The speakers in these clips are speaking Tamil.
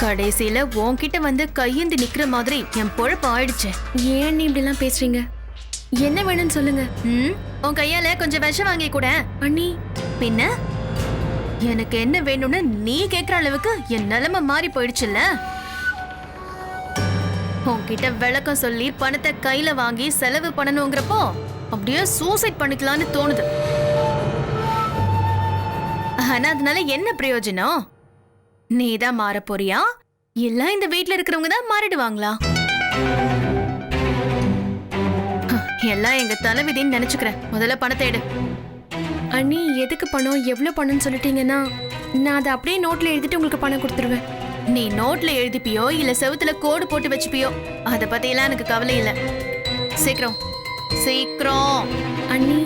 கடைசியில உன்கிட்ட வந்து கையேந்தி நிக்கிற மாதிரி என் பொழப்பு ஆயிடுச்சு. ஏன் நீ இப்படி எல்லாம் பேசுறீங்க? என்ன வேணும்னு சொல்லுங்க. உன் கையால கொஞ்சம் விஷம் வாங்கி கூட. அண்ணி, பின்ன எனக்கு என்ன வேணும்னு நீ கேக்குற அளவுக்கு என் நிலைமை மாறி போயிடுச்சுல்ல. உன்கிட்ட விளக்கம் சொல்லி பணத்தை கையில வாங்கி செலவு பண்ணணுங்கிறப்போ அப்படியே சூசைட் பண்ணிக்கலாம்னு தோணுது. ஆனா அதனால என்ன பிரயோஜனம்? நீதான் மாற போறியா இல்ல இந்த வீட்ல இருக்கிறவங்க தான் மாறிடுவாங்களா? எல்லாம் எங்க தலைவிதின்னு நினைச்சுக்கிறேன். முதல்ல பணத்தை எடு. அண்ணி, எதுக்கு பணம், எவ்வளவு பணம்னு சொல்லிட்டீங்கன்னா நான் அதை அப்படியே நோட்ல எழுதிட்டு உங்களுக்கு பணம் கொடுத்துருவேன். நீ நோட்ல எழுதிப்பியோ இல்ல செவுத்துல கோடு போட்டு வச்சுப்பியோ அத பத்தி எல்லாம் எனக்கு கவலை இல்ல. சீக்கிரம் சீக்கிரம். அண்ணி,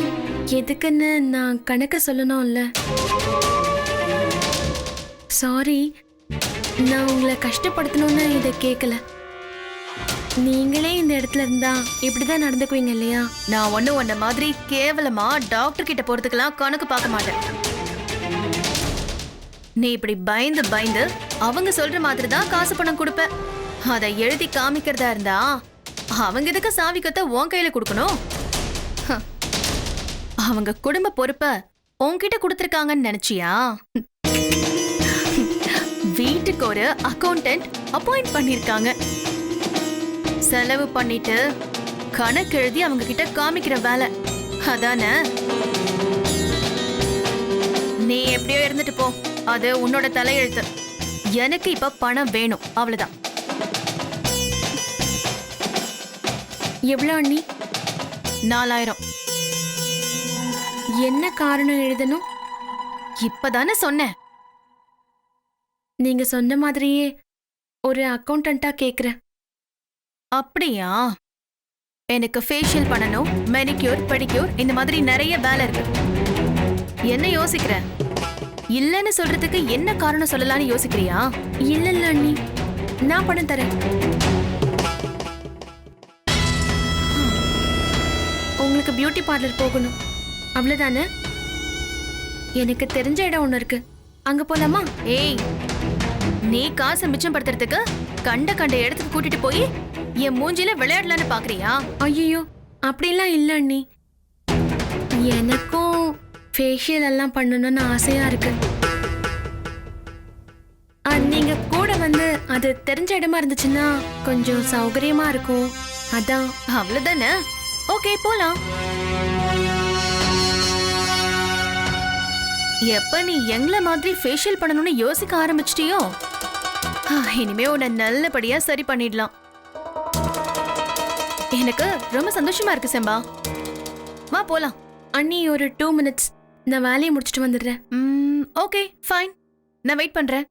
எதுக்குன்னு நான் கணக்க சொல்லணும்ல. சாரி, நான் உங்களை கஷ்டப்படுத்தணும்னு இதை கேட்கல. நீங்களே இந்த இடத்துல இருந்தா இப்படிதான் நடந்துக்குவீங்க இல்லையா? நான் ஒன்னும் உன்ன மாதிரி கேவலமா டாக்டர் கிட்ட போறதுக்கெல்லாம் கணக்கு பார்க்க மாட்டேன். நீ இப்படி பயந்து பயந்து அவங்க சொல்ற மாதிரி தான் காசு பணம் கொடுப்ப. அதை எழுதி காமிக்கிறதா இருந்தா அவங்க இதுக்கு சாவி கத்த உன் கையில கொடுக்கணும். அவங்க குடும்ப பொறுப்ப உன்கிட்ட கொடுத்துருக்காங்கன்னு நினைச்சியா? வீட்டுக்கு ஒரு அக்கௌண்டன்ட் அப்பாயிண்ட் பண்ணிருக்காங்க. செலவு பண்ணிட்டு கணக்கு எழுதி அவங்க கிட்ட காமிக்கிற வேலை அதானே? நீ எப்படியோ இருந்துட்டு போ, அது உன்னோட தலையெழுத்து. எனக்கு இப்ப பணம் வேணும், அவ்வளவுதான். எவ்வளவு அண்ணி? 4000. என்ன காரணம் எழுதணும்? இப்பதானே சொன்னேன். நீங்க சொன்ன மாதிரியே ஒரு அக்கௌண்டன்ட்டா கேக்குறேன். அப்படியா? எனக்கு ஃபேஷியல் பண்ணணும், மெனிக்யூர், பெடிக்யூர், இந்த மாதிரி நிறைய வேலை இருக்கு. என்ன யோசிக்கிற? இல்லன்னு சொல்றதுக்கு என்ன காரணம் சொல்லலாம்னு யோசிக்கிறியா? இல்ல இல்ல அண்ணி, நான் பணம் தரேன். உங்களுக்கு பியூட்டி பார்லர் போகணும், அவ்வளவுதானே? எனக்கு தெரிஞ்ச இடம் ஒண்ணு இருக்கு, அங்க போலாமா? ஏய், நீ காசை மிச்சம் படுத்துறதுக்கு கண்ட கண்ட இடத்துக்கு கூட்டிட்டு போய் என் மூஞ்சில விளையாடலான்னு பாக்குறியா? ஐயோ, அப்படிலாம் இல்ல அண்ணி. எனக்கும் ஃபேஷியல் எல்லாம் பண்ணணும்னு ஆசையா இருக்கு. நீங்க கூட வந்து அது தெரிஞ்ச இடமா இருந்துச்சுன்னா கொஞ்சம் சௌகரியமா இருக்கும், அதான். அவ்வளவுதானே? ஓகே, போலாம். எப்ப நீ எங்களை மாதிரி ஃபேஷியல் பண்ணணும்னு யோசிக்க ஆரம்பிச்சிட்டியோ இனிமே உன்னை நல்லபடியா சரி பண்ணிடலாம். எனக்கு ரொம்ப சந்தோஷமா இருக்கு செம்பா. வா போலாம். அண்ணி, ஒரு 2 minutes, நான் வேலையை முடிச்சுட்டு வந்துடுறேன். ஓகே ஃபைன், நான் வெயிட் பண்றேன்.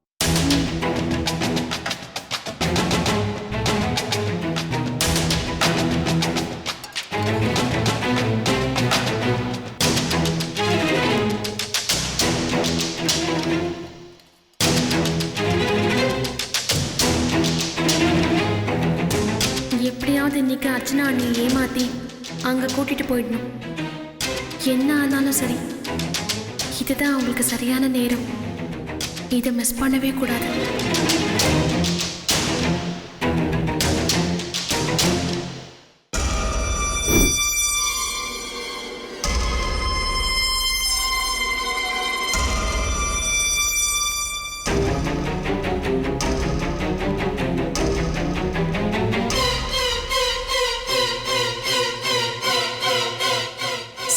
எப்படியாவது இன்னைக்கு அர்ச்சனா அண்ணி ஏமாத்தி அங்க கூட்டிட்டு போயிடணும். என்ன ஆனாலும் சரி, இதுதான் அவங்களுக்கு சரியான நேரம். இதை மிஸ் பண்ணவே கூடாது.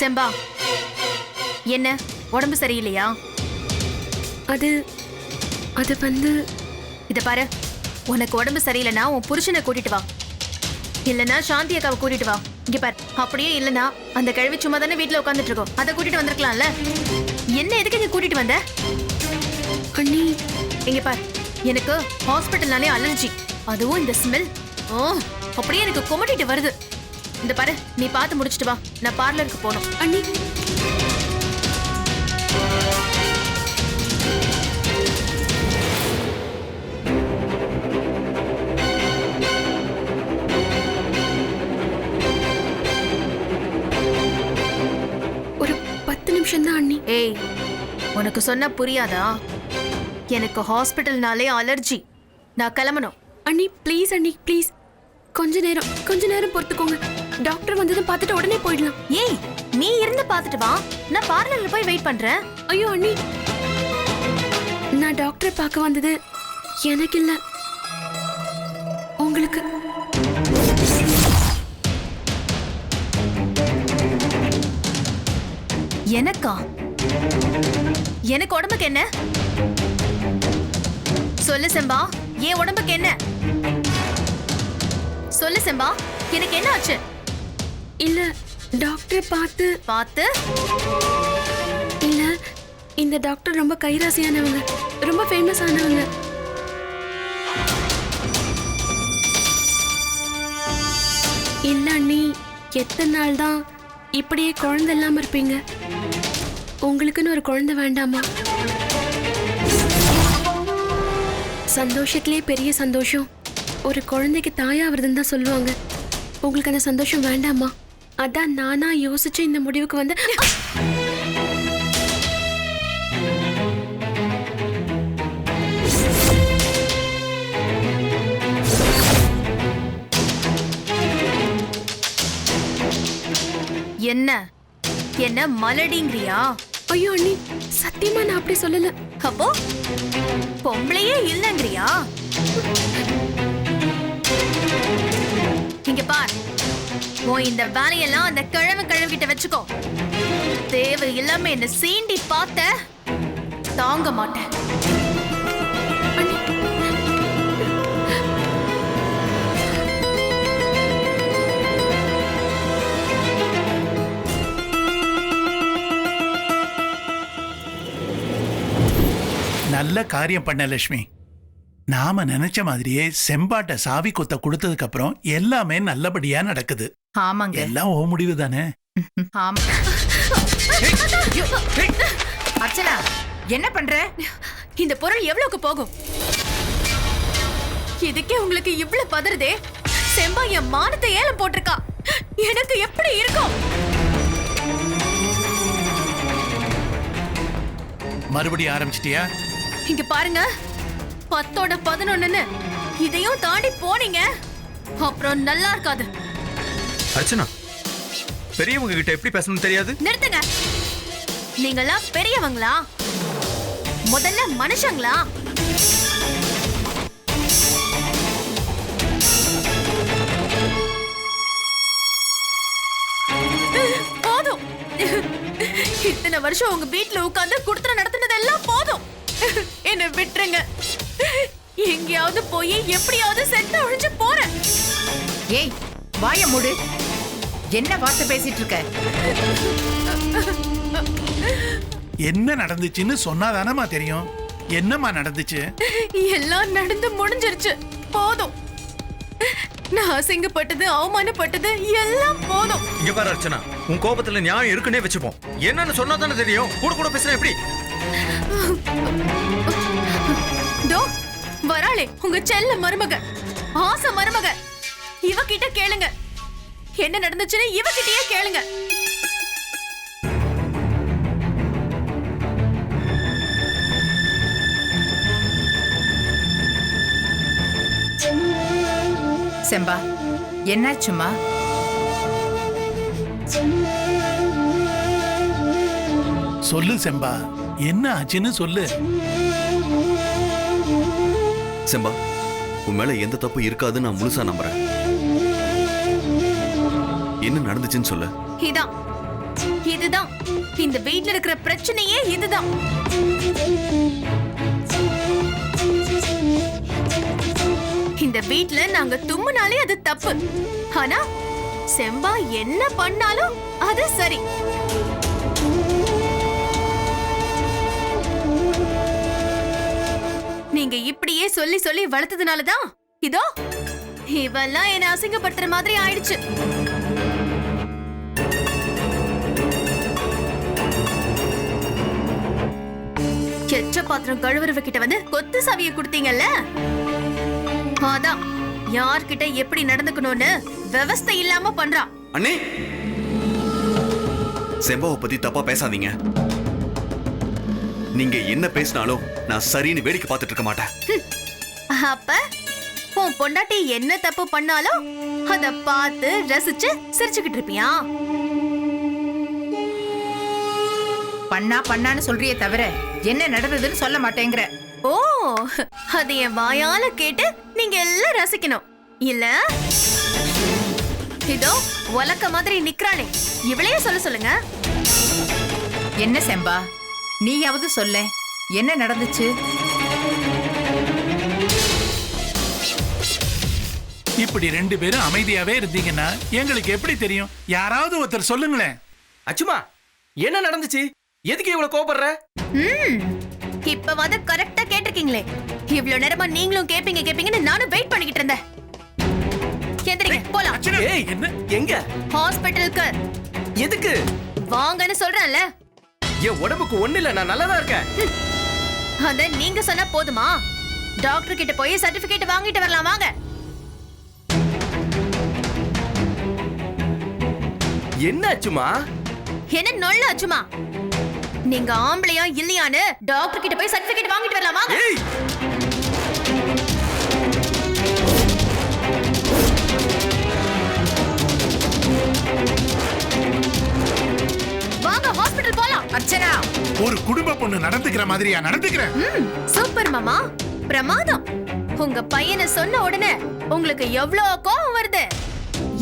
செம்பா, என்ன உடம்பு சரியில்லையா? அது அது வந்து இத பாரு, உனக்கு உடம்பு சரியில்லைன்னா உன் புருஷனை கூட்டிட்டு வா, இல்லனா சாந்தி அக்காவை கூட்டிட்டு வா. இங்க பாரு, அப்படியே இல்லனா அந்த கிழவி சும்மா தானே வீட்டுல உட்காந்துட்டு இருக்கோம், அதை கூட்டிட்டு வந்திருக்கலாம்ல. என்ன எதுக்கு இங்க கூட்டிட்டு வந்த? அண்ணி, இங்க பாரு, எனக்கு ஹாஸ்பிட்டல்னாலே அலர்ஜி, அதுவும் இந்த ஸ்மெல் அப்படியே எனக்கு குமட்டிட்டு வருது. இந்த பாரு, நீ பார்த்து முடிச்சிட்டு வா, நான் பார்லருக்கு போகணும். அண்ணி, ஒரு 10 நிமிஷம் தான் அண்ணி. ஏய், உனக்கு சொன்னா புரியாதா? எனக்கு ஹாஸ்பிட்டல்னாலே அலர்ஜி. நான் கிளம்பணும். அண்ணி ப்ளீஸ் அண்ணி ப்ளீஸ், கொஞ்ச நேரம் பொறுத்துக்கோங்க. டாக்டர் வந்ததும் பார்த்துட்டு உடனே போயிடலாம். ஏய், நீ இருந்து பார்த்துட்டு வா, நான் பார்லர்ல போய் வெயிட் பண்றேன். ஐயோ அண்ணி, நான் டாக்டரை பார்க்க வந்தது எனக்கு இல்ல, உங்களுக்கு. எனக்கா? எனக்கு உடம்புக்கு என்ன? சொல்லு செம்பா, என் உடம்புக்கு என்ன? சொல்லு செம்பா, எனக்கு என்ன ஆச்சு? இல்ல டாக்டர் பார்த்து இல்ல, இந்த டாக்டர் ரொம்ப கைராசியானவங்க, ரொம்ப ஃபேமஸ் ஆனவங்க. இல்ல அண்ணி, எத்தனை நாள் தான் இப்படியே குழந்தை இல்லாம இருப்பீங்க? உங்களுக்குன்னு ஒரு குழந்தை வேண்டாமா? சந்தோஷத்திலே பெரிய சந்தோஷம் ஒரு குழந்தைக்கு தாயாவதுன்னு தான் சொல்லுவாங்க. உங்களுக்கு அந்த சந்தோஷம் வேண்டாமா? அதான் நானா யோசிச்சு இந்த முடிவுக்கு வந்து. என்ன என்ன மலடிங்கிறியா? ஐயோ அண்ணி, சத்தியமா நான் அப்படி சொல்லல. அப்போ பொம்பளையே இல்லங்கிறியா? இங்க பார், உன் இந்த வேலையெல்லாம் அந்த கிழவிகிட்ட வச்சுக்கோ. தேவை இல்லாம என்ன சீண்டி பார்த்த தாங்க மாட்டேன். நல்ல காரியம் பண்ண லட்சுமி. நாம நினைச்ச மாதிரியே செம்பாட்ட சாவி கொத்த கொடுத்ததுக்கு அப்புறம் எல்லாமே நல்லபடியா நடக்குது. ஆமாங்க, எல்லாம் ஓ முடிவு தானே. ஆமா. அர்ச்சனா, என்ன பண்ற? இந்த பொருள் எவ்வளவுக்கு போகும்? இதுக்கே உங்களுக்கு இவ்வளவு பதறுதே. செம்பா என் மானத்தை ஏலம் போட்டிருக்கா. எனக்கு எப்படி இருக்கும்? மறுபடியும் ஆரம்பிச்சிட்டியா? இங்க பாருங்க, 10ஓட 11ன்னு இதையும் தாண்டி போனீங்க, அப்புறம் நல்லா இருக்காது. அர்ச்சனா, பெரியவங்க கிட்ட எப்படி பேசணும்னு தெரியாது? நிறுத்துங்க. நீங்களாம் பெரியவங்களா? முதல்ல மனுஷங்களா? போதும். இத்தனை வருஷம் உங்க வீட்டுல உட்கார்ந்து குடுத்தன நடத்துனதெல்லாம் போதும். என்ன விட்டுருங்க. எங்கேயாவது போய் எப்படியாவது செத்து ஒழிஞ்சு போறேன். ஏய், வாய மூடு. என்ன வார்த்தை பேசிட்டு இருக்க? என்ன நடந்துச்சுன்னு சொன்னாதானமா தெரியும். என்னம்மா நடந்துச்சு? எல்லாம் நடந்து முடிஞ்சிருச்சு. போதும். நான் அசிங்கப்பட்டது, அவமானப்பட்டது எல்லாம் போதும். இங்க பாரு அர்ச்சனா, உன் கோபத்துல நியாயம் இருக்குன்னே வச்சுப்போம். என்னன்னு சொன்னா தானே தெரியும். கூட கூட பேசுறேன் எப்படி? தோ வராளே உங்க செல்ல மருமக, ஆசை மருமக. இவகிட்ட கேளுங்க, என்ன நடந்துச்சுன்னு இவகிட்டயே கேளுங்க. செம்பா, என்னாச்சுமா? சொல்லு செம்பா, என்ன ஆச்சுன்னு சொல்லு. செம்பா, உன் மேல எந்த தப்பு இருக்காதுன்னு நான் முழுசா நம்புறேன். என்ன நடந்துச்சுன்னு சொல்லு. இதுதான் இந்த வீட்ல இருக்கிற பிரச்சனையே. இதுதான் இந்த வீட்ல நாங்க தும்முனாலே அது தப்பு. ஆனா செம்பா என்ன பண்ணாலும் அது சரி. நீங்க இப்படியே சொல்லி சொல்லி வளர்த்ததுனாலதான் இதோ இவெல்லாம் என்ன அசிங்கப்படுத்துற மாதிரி ஆயிடுச்சு. கெச்ச பாத்திரம் கழுவுறவ கிட்ட வந்து கொத்து சாவியை கொடுத்தீங்கல்ல, அதான் யார்கிட்ட எப்படி நடந்துக்கணும்னு விவஸ்தை இல்லாம பண்றா. அண்ணே, செம்பாவை பத்தி தப்பா பேசாதீங்க. நீங்க என்ன பேசினாலும் நான் சரின்னு வேடிக்கை பார்த்துட்டு இருக்க மாட்டேன். அப்ப உன் பொண்டாட்டி என்ன தப்பு பண்ணாலும் அத பார்த்து ரசிச்சு சிரிச்சுக்கிட்டு இருப்பியா? பண்ணான்னு சொல்றியே தவிர என்ன நடந்ததுன்னு சொல்ல மாட்டேங்கிற. ஓ, அது என் வாயால கேட்டு நீங்க எல்லாம் ரசிக்கணும் இல்ல? இதோ உலக்க மாதிரி நிக்கிறாளே, இவளையே சொல்ல சொல்லுங்க. என்ன செம்பா, நீயாவது சொல்ல, என்ன நடந்துச்சு? இப்படி 2 பேரும் அமைதியாவே இருந்தீங்கன்னா எங்களுக்கு எப்படி தெரியும்? யாராவது ஒருத்தர் சொல்லுங்களேன். அச்சுமா, என்ன நடந்துச்சு? எதுக்கு இவ்வளவு கோபப்படுற? இப்ப வந்து கரெக்டா கேட்டிருக்கீங்களே. இவ்வளவு நேரமா நீங்களும் கேப்பீங்கன்னு நானும் வெயிட் பண்ணிக்கிட்டு இருந்தேன். எந்திரிங்க போலாம். ஏய், என்ன? எங்க? ஹாஸ்பிட்டலுக்கு எதுக்கு? வாங்கன்னு சொல்றேன்ல. என் உடம்புக்கு ஒண்ணு இல்ல, நான் நல்லாதான் இருக்கேன். அத நீங்க சொன்னா போதுமா? டாக்டர் கிட்ட போய் சர்டிபிகேட் வாங்கிட்டு வரலாம், வாங்க. என்ன அச்சுமா? என்ன நொல்ல அச்சுமா? நீங்க ஆம்பளையா இல்லையான்னு டாக்டர் கிட்ட போய் சர்டிபிகேட் வாங்கிட்டு வரலாம், வாங்க. ஏய், வாங்க ஹாஸ்பிடல் போலாம். அர்ச்சனா, ஒரு குடும்ப பொண்ணு நடந்துக்கிற மாதிரியா நடந்துக்கிறேன்? சூப்பர் மாமா, பிரமாதம். உங்க பையனை சொன்ன உடனே உங்களுக்கு எவ்வளவு கோபம் வருது.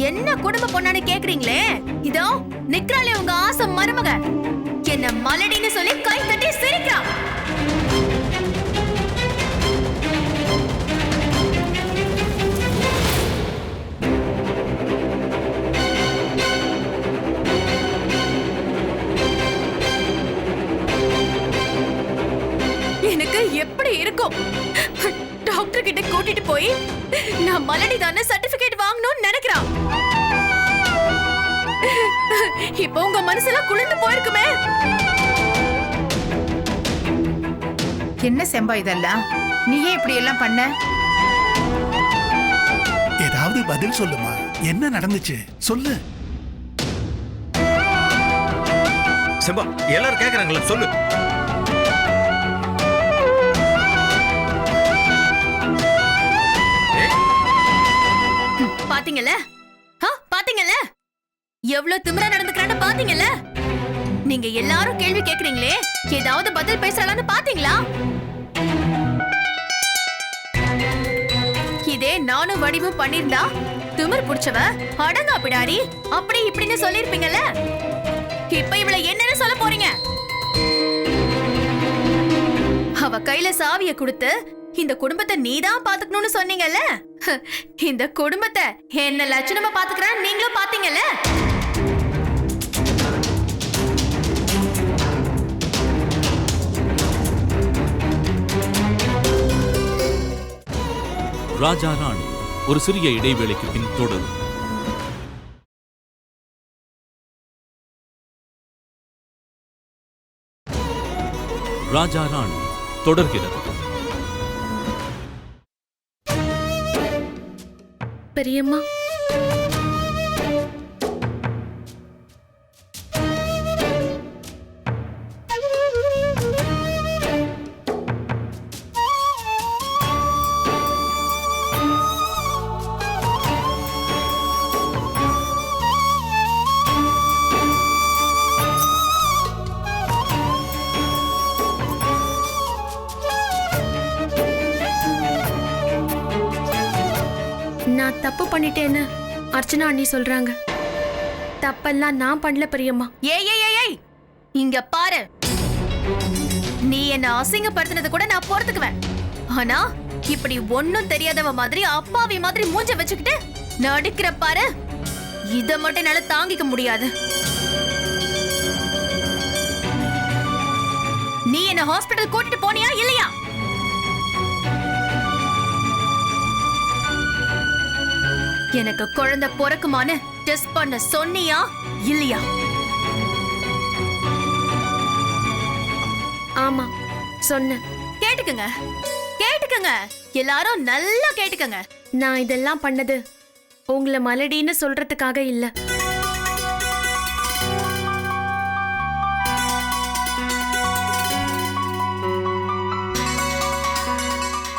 என்ன குடும்ப பொண்ணான்னு கேக்குறீங்களே? இதோ நிக்கிறாளே உங்க ஆசை மருமக, என்ன மலடின்னு சொல்லி கை தட்டி சிரிக்கிறா. எனக்கு எப்படி இருக்கும்? டாக்டர் கிட்ட கூட்டிட்டு போய் நான் மலடி தானே சர்டிபிகேட் வாங்கணும்னு நினைக்கிறான். இப்போ உங்க மனசுல குளிர்ந்து போயிருக்குமே. என்ன செம்பா இதெல்லாம்? நீயே இப்படி எல்லாம் பண்ண? ஏதாவது பதில் சொல்லுமா? என்ன நடந்துச்சு சொல்லு. செம்பா, எல்லாரும் கேக்குறாங்களா, சொல்லு. பாத்தீங்கல்ல? பாத்தீங்கல்ல எவ்வளவு திமிரா நடந்துக்கிறான்னு? பாத்தீங்கல்ல? நீங்க எல்லாரும் கேள்வி கேக்குறீங்களே, ஏதாவது பதில் பேசலாம்னு பாத்தீங்களா? இதே நானும் வடிவும் பண்ணிருந்தா திமிர் புடிச்சவ, அடங்கா பிடாரி, அப்படி இப்படின்னு சொல்லிருப்பீங்கல்ல. இப்ப இவளை என்னன்னு சொல்ல போறீங்க? அவ கையில சாவிய கொடுத்து இந்த குடும்பத்தை நீதான் பாத்துக்கணும்னு சொன்னீங்கல்ல. இந்த குடும்பத்தை என்ன லட்சணமா பாத்துக்கிறேன் நீங்களும் பாத்தீங்கல்ல. ராஜா ராணி ஒரு சிறிய இடைவேளைக்கு பின் தொடரும். ராஜா ராணி தொடர்கிறது. பெரியம்மா, நான் தப்பு பண்ணிட்டேன்னு அர்ச்சனா அண்ணி சொல்றாங்க. தப்பெல்லாம் நான் பண்ணல பெரியம்மா. ஏய் ஏய் ஏய், இங்க பாரு. நீ என்ன அசிங்கப்படுத்தினது கூட நான் பொறுத்துக்குவேன். ஆனா இப்படி ஒண்ணும் தெரியாதவ மாதிரி அப்பாவி மாதிரி மூஞ்ச வச்சுக்கிட்டு நடிக்கிற பாரு, இத மட்டும் என்னால தாங்கிக்க முடியாது. நீ என்ன ஹாஸ்பிடல் கூட்டிட்டு போனியா இல்லையா? எனக்கு குழந்தை பிறக்குமான்னு டெஸ்ட் பண்ண சொன்னியா இல்லையா? ஆமா சொன்னேன். கேட்டுக்கங்க, கேட்டுக்கங்க, எல்லாரும் நல்லா கேட்டுக்கங்க. நான் இதெல்லாம் பண்ணது உங்களை மலடின்னு சொல்றதுக்காக இல்ல.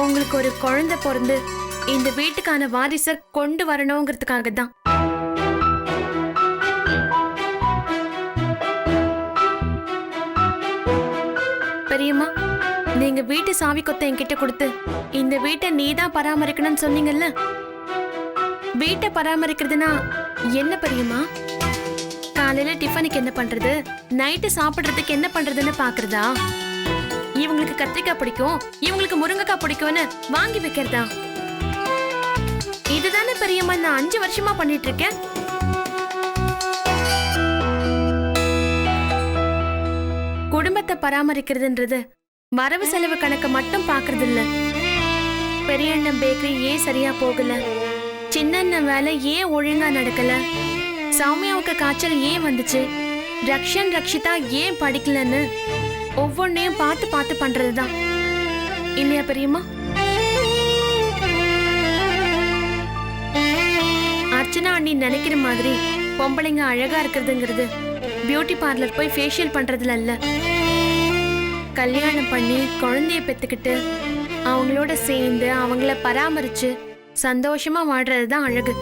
உங்களுக்கு ஒரு குழந்தை பிறந்து இந்த வீட்டுக்கான வாரிசை கொண்டு வரணுங்கிறதுக்காக தான். பெரியம்மா, நீங்க வீட்டு சாவி கொத்த என்கிட்ட கொடுத்து இந்த வீட்டை நீதான் பராமரிக்கணும்னு சொன்னீங்கல்ல. வீட்டை பராமரிக்கிறதுனா என்ன பெரியம்மா? காலையில டிஃபனுக்கு என்ன பண்றது, நைட்டு சாப்பிடுறதுக்கு என்ன பண்றதுன்னு பாக்குறதா? இவங்களுக்கு கத்திரிக்காய் பிடிக்கும், இவங்களுக்கு முருங்கைக்காய் பிடிக்கும்னு வாங்கி வைக்கிறதா? இதுதானே பெரியம்மா நான் 5 வருஷமா பண்ணிட்டு இருக்கேன். குடும்பத்தை பராமரிக்கிறதுன்றது வரவு செலவு கணக்கு மட்டும் பாக்குறது இல்ல. பெரிய அண்ணன் பேக்கரி ஏன் சரியா போகல, சின்ன அண்ணன் வேலை ஏன் ஒழுங்கா நடக்கல, சௌமியாவுக்கு காய்ச்சல் ஏன் வந்துச்சு, ரக்ஷன் ரக்ஷிதா ஏன் படிக்கலன்னு ஒவ்வொன்னையும் பார்த்து பார்த்து பண்றதுதான் இல்லையா பெரியம்மா? அர்ச்சனா அண்ணி நினைக்கிற மாதிரி பொம்பளைங்க அழகா இருக்கிறதுங்கிறது பியூட்டி பார்லர் போய் ஃபேஷியல் பண்றதுல இல்ல. கல்யாணம் பண்ணி குழந்தைய பெத்துக்கிட்டு அவங்களோட சேர்ந்து அவங்கள பராமரிச்சு சந்தோஷமா வாழ்றதுதான் அழகு.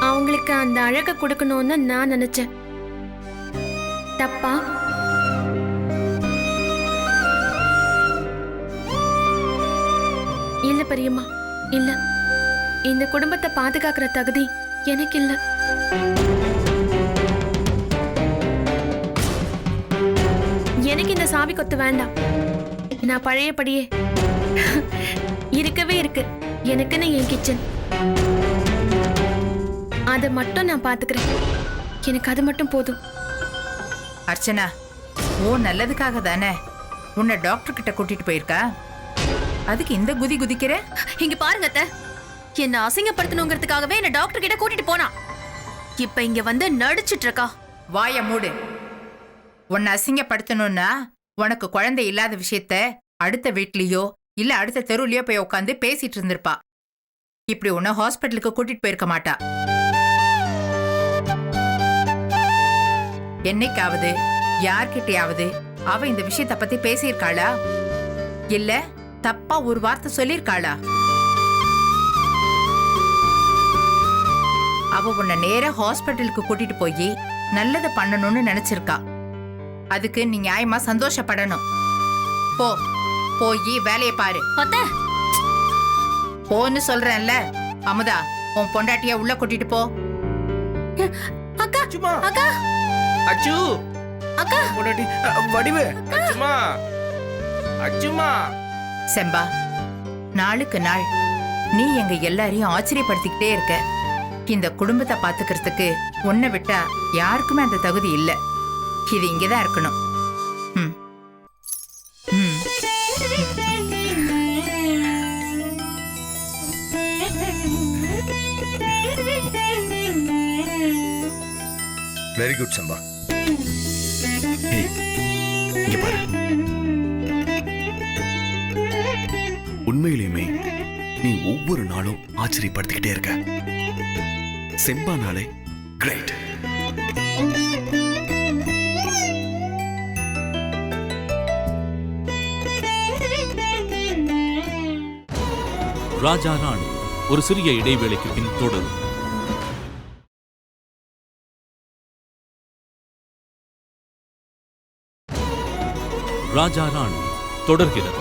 அவங்களுக்கு அந்த அழகை கொடுக்கணும்னு நான் நினைச்சேன். தப்பா? இல்ல பெரியம்மா, இல்ல. இந்த குடும்பத்தை பாதுகாக்கிற தகுதி எனக்கு இல்ல. எனக்கு இந்த சாவி கொத்து வேண்டாம். நான் பழையபடியே இருக்கவே இருக்கு எனக்குன்னு என் கிச்சன். அதை மட்டும் நான் பாத்துக்கிறேன். எனக்கு அது மட்டும் போதும். அர்ச்சனா, ஓ நல்லதுக்காக தானே உன்னை டாக்டர் கிட்ட கூட்டிட்டு போயிருக்கா. அதுக்கு இந்த குதி குதிக்கிற? இங்க பாருங்க அத்தை, என்ன அசிங்கப்படுத்தணுங்கிறதுக்காகவே என்ன டாக்டர் கிட்ட கூட்டிட்டு போனா. இப்ப இங்க வந்து நடிச்சிட்டு இருக்கா. வாய மூடு. உன்னை அசிங்கப்படுத்தணும்னா உனக்கு குழந்தை இல்லாத விஷயத்த அடுத்த வீட்லயோ இல்ல அடுத்த தெருவுலயோ போய் உட்காந்து பேசிட்டு இருந்திருப்பா. இப்படி உன்னை ஹாஸ்பிட்டலுக்கு கூட்டிட்டு போயிருக்க மாட்டா. என்னைக்காவது யார்கிட்டயாவது அவ இந்த விஷயத்த பத்தி பேசியிருக்காளா? இல்ல தப்பா ஒரு வார்த்தை சொல்லிருக்காளா? அவ உன்னை நேரா ஹாஸ்பிட்டலுக்கு கூட்டிட்டு போய் நல்லதை பண்ணணும்னு நினைச்சிருக்கா. அதுக்கு நீ நியாயமா சந்தோஷப்படணும். போ, போய் வேலையை பாரு. அத்தை, போன்னு சொல்றேன்ல. அமுதா, உன் பொண்டாட்டிய உள்ள கூட்டிட்டு போ. அக்கா, அச்சுமா, அக்கா, அச்சு, அக்கா, பொண்டாட்டி, வடிவு, அச்சுமா, அச்சுமா. செம்பா, நாளுக்கு நாள் நீ எங்க எல்லாரையும் ஆச்சரியப்படுத்திக்கிட்டே இருக்க. இந்த குடும்பத்தை பாத்துக்கிறதுக்கு உன்னை விட்டா யாருக்குமே அந்த தகுதி இல்ல. இது இங்கதான் இருக்கணும். ம். ம். வெரி குட் சம்பா. ஏய், இங்க பாரு. உண்மையிலுமே நீ ஒவ்வொரு நாளும் ஆச்சரியப்படுத்திக்கிட்டே இருக்க. செம்பா நாளே கிரேட். ராஜா ராணி ஒரு சிறிய இடைவேளைக்கு பின் தொடரும். ராஜா ராணி தொடர்கிறது.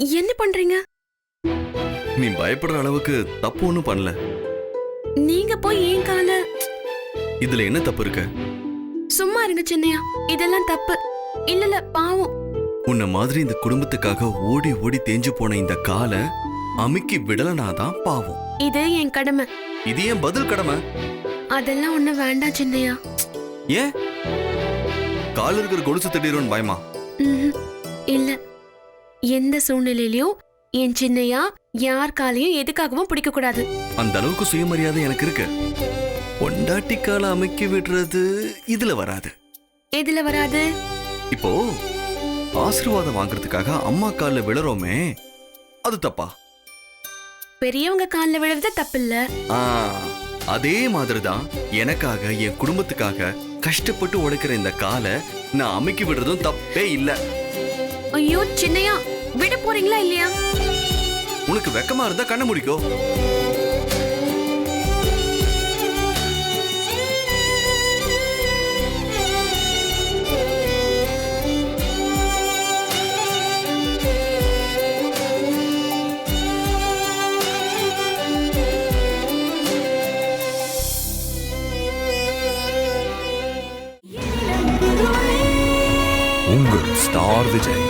என்ன பண்றீங்க? நீ பயப்படுற அளவுக்கு தப்பு ஒண்ணும் பண்ணல. நீங்க போய் ஏன் கால? இதுல என்ன தப்பு இருக்கு? சும்மா இருங்க சின்னையா, இதெல்லாம் தப்பு இல்ல பாவம். உன்ன மாதிரி இந்த குடும்பத்துக்காக ஓடி ஓடி தேஞ்சு போன இந்த காலை அமுக்கி விடலனாதான் பாவம். இது என் கடமை. இது ஏன் பதில் கடமை? அதெல்லாம் ஒண்ணு வேண்டாம் சின்னையா. ஏன் கால் இருக்கிற கொலுசு திடீர்னு பயமா? இல்ல, எந்த சூழ்நிலையிலயும் என் சின்னையா யார் காலையும் எதுக்காகவும் பிடிக்க கூடாது. அந்த அளவுக்கு சுயமரியாதை எனக்கு இருக்கு. பொண்டாட்டி காலை அமுக்கி விடுறது இதுல வராது. எதுல வராது? இப்போ ஆசீர்வாதம் வாங்குறதுக்காக அம்மா கால்ல விழறோமே, அது தப்பா? பெரியவங்க கால்ல விழுறது தப்பில்ல. அதே மாதிரிதான் எனக்காக என் குடும்பத்துக்காக கஷ்டப்பட்டு உழைக்கிற இந்த காலை நான் அமுக்கி விடுறதும் தப்பே இல்ல. ஐயோ சின்னையா, விட போறீங்களா இல்லையா? உனக்கு வெக்கமா இருந்தா கண்ண முடிக்கோ. உங்கள் ஸ்டார் விஜய்.